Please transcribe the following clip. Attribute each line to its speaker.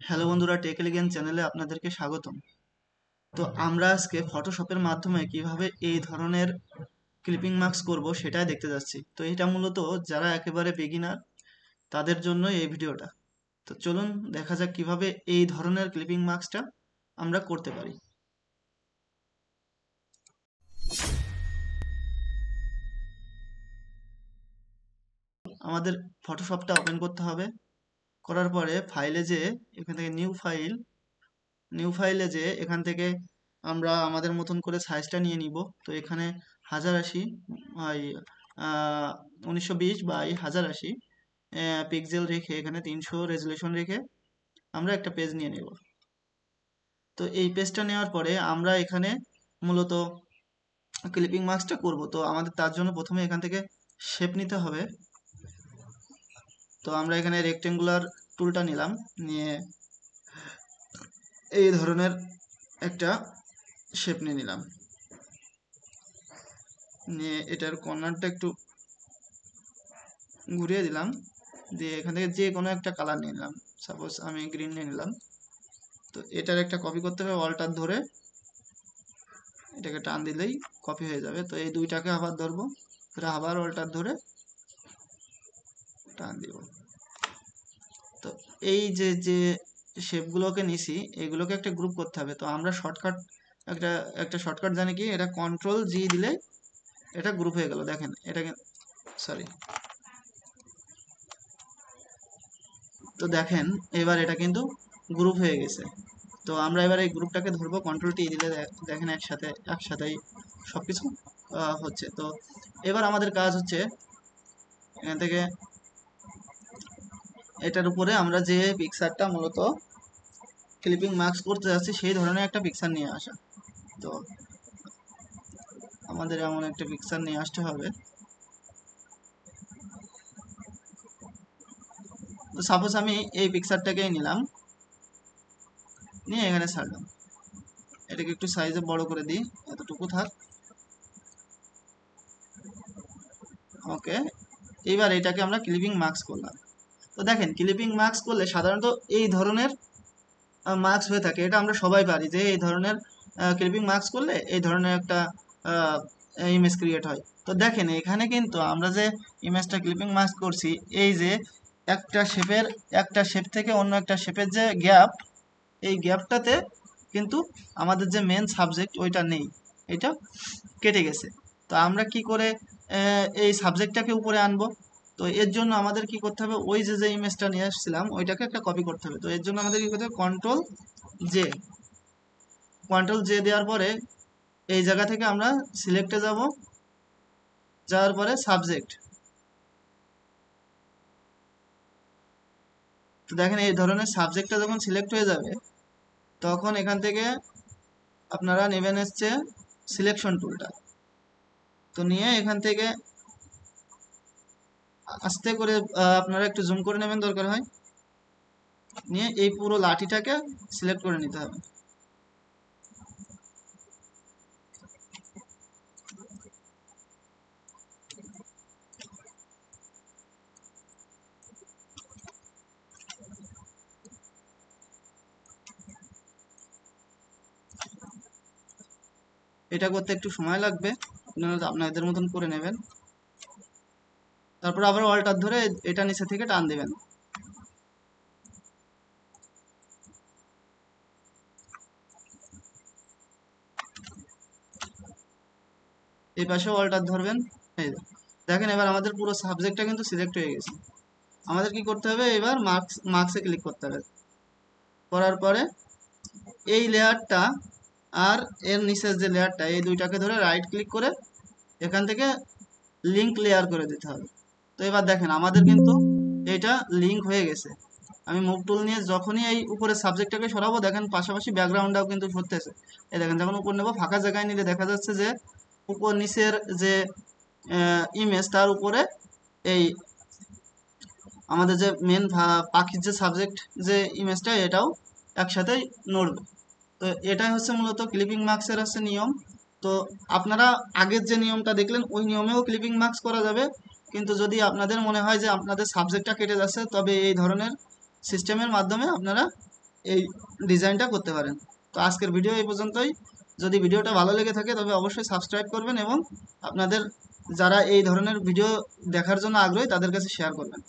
Speaker 1: Hello বন্ধুরা, take elegance চ্যানেলে আপনাদেরকে স্বাগতম। তো আমরা আজকে ফটোশপের মাধ্যমে কিভাবে এই ধরনের ক্লিপিং মার্কস করব সেটাই দেখতে যাচ্ছি। তো এটা মূলত যারা একেবারে বিগিনার তাদের জন্য এই ভিডিওটা। তো চলুন দেখা যাক কিভাবে এই ধরনের ক্লিপিং মার্কসটা আমরা করতে পারি। আমাদের ফটোশপটা ওপেন করতে হবে। করার পরে ফাইলে যেয়ে এখান থেকে নিউ ফাইলে যেয়ে এখান থেকে আমরা আমাদের মতন করে সাইজটা নিয়ে নিব। তো এখানে 1080 আহ, 1920 বাই 1080 পিক্সেল রেখে এখানে 300 রেজুলেশন রেখে আমরা একটা পেজ নিয়ে নেব। তো এই পেজটা নেওয়ার পরে আমরা এখানে মূলত ক্লিপিং মার্কসটা করব। তো আমাদের তার জন্য প্রথমে এখান থেকে শেপ নিতে হবে। তো আমরা এখানে রেক্টেঙ্গুলার টুলটা নিলাম, নিয়ে এই ধরনের একটা শেপ নিয়ে নিলাম, নিয়ে এটার কর্নারটা একটু ঘুরিয়ে দিলাম, দিয়ে এখান থেকে যে কোনো একটা কালার নিয়ে নিলাম। সাপোজ আমি গ্রিন নিয়ে নিলাম। তো এটার একটা কপি করতে হবে, অল্টার ধরে এটাকে টান দিলেই কপি হয়ে যাবে। তো এই দুইটাকে আবার ধরবো, ধরে আবার অল্টার ধরে টান দিব। তো এই যে যে শেপগুলোকে নিছি এগুলোকে একটা গ্রুপ করতে হবে। তো আমরা শর্টকাট একটা একটা শর্টকাট জানি কি, এটা কন্ট্রোল জি দিলে এটা গ্রুপ হয়ে গেল। দেখেন এটাকে, সরি, তো দেখেন এবার এটা কিন্তু গ্রুপ হয়ে গেছে। তো আমরা এবার এই গ্রুপটাকে ধরবো, কন্ট্রোল টি দিলে দেখেন একসাথেই সবকিছু হচ্ছে। তো এবার আমাদের কাজ হচ্ছে এখান থেকে এটার উপরে আমরা যে পিকচারটা মূলত ক্লিপিং মার্কস করতে যাচ্ছি সেই ধরনের একটা পিকচার নিয়ে আসা। তো আমাদের এমন একটা পিকচার নিয়ে আসতে হবে। তো সাপোজ আমি এই পিকচারটাকেই নিলাম, নিয়ে এখানে ছাড়লাম। এটাকে একটু সাইজে বড় করে দিই, এতটুকু থাক। ওকে, এইবার এটাকে আমরা ক্লিপিং মার্কস করলাম। তো দেখেন ক্লিপিং মার্কস করলে সাধারণত এই ধরনের মার্কস হয়ে থাকে। এটা আমরা সবাই পারি যে এই ধরনের ক্লিপিং মার্কস করলে এই ধরনের একটা ইমেজ ক্রিয়েট হয়। তো দেখেন এখানে কিন্তু আমরা যে ইমেজটা ক্লিপিং মার্কস করছি, এই যে একটা শেপ থেকে অন্য একটা শেপের যে গ্যাপ, এই গ্যাপটাতে কিন্তু আমাদের যে মেন সাবজেক্ট ওইটা নেই, এটা কেটে গেছে। তো আমরা কি করে এই সাবজেক্টটাকে উপরে আনবো? তো এর জন্য আমাদের কি করতে হবে, ওই যে যে ইমেজটা নিয়ে আসছিলাম ওইটাকে একটা কপি করতে হবে। তো এর জন্য আমাদের কি করতে হবে, জে কন্ট্রোল জে দেওয়ার পরে এই জায়গা থেকে আমরা সিলেক্টে যাব, যাওয়ার পরে সাবজেক্ট। তো দেখেন এই ধরনের সাবজেক্টটা যখন সিলেক্ট হয়ে যাবে তখন এখান থেকে আপনারা নেবেন হচ্ছে সিলেকশন টুলটা। তো নিয়ে এখান থেকে আস্তে করে আপনারা একটু জুম করে নেবেন দরকার হয়, নিয়ে এই পুরো লাঠিটাকে সিলেক্ট করে নিতে হবে। এটা করতে একটু সময় লাগবে, আপনারা আপনাদের মতন করে নেবেন। তারপর আবার অল্টার ধরে এটা নিচে থেকে টান দিবেন। এই পাশে অল্টার ধরবেন। এই দেখেন এবার আমাদের পুরো সাবজেক্টটা কিন্তু সিলেক্ট হয়ে গেছে। আমাদের কি করতে হবে, এবার মার্কসে ক্লিক করতে হবে। করার পরে এই লেয়ারটা আর এর নিচের যে লেয়ারটা, এই দুইটাকে ধরে রাইট ক্লিক করে এখান থেকে লিঙ্ক লেয়ার করে দিতে হবে। তো এবার দেখেন আমাদের কিন্তু এটা লিঙ্ক হয়ে গেছে। আমি মুভ টুল নিয়ে যখনই এই উপরে সাবজেক্টটাকে সরাবো, দেখেন পাশাপাশি ব্যাকগ্রাউন্ডটাও কিন্তু সরতেছে। এই দেখেন যখন উপর নেবো, ফাঁকা জায়গায় নিলে দেখা যাচ্ছে যে উপর নিচের যে ইমেজ তার উপরে এই আমাদের যে মেন পাখির যে সাবজেক্ট যে ইমেজটা এটাও একসাথে নড়বে। তো এটাই হচ্ছে মূলত ক্লিপিং মার্কসের হচ্ছে নিয়ম। তো আপনারা আগের যে নিয়মটা দেখলেন ওই নিয়মেও ক্লিপিং মার্কস করা যাবে, কিন্তু যদি আপনাদের মনে হয় যে আপনাদের সাবজেক্টটা কেটে যাচ্ছে তবে এই ধরনের সিস্টেমের মাধ্যমে আপনারা এই ডিজাইনটা করতে পারেন। তো আজকের ভিডিও এই পর্যন্তই। যদি ভিডিওটা ভালো লেগে থাকে তবে অবশ্যই সাবস্ক্রাইব করবেন এবং আপনাদের যারা এই ধরনের ভিডিও দেখার জন্য আগ্রহী তাদের কাছে শেয়ার করবেন।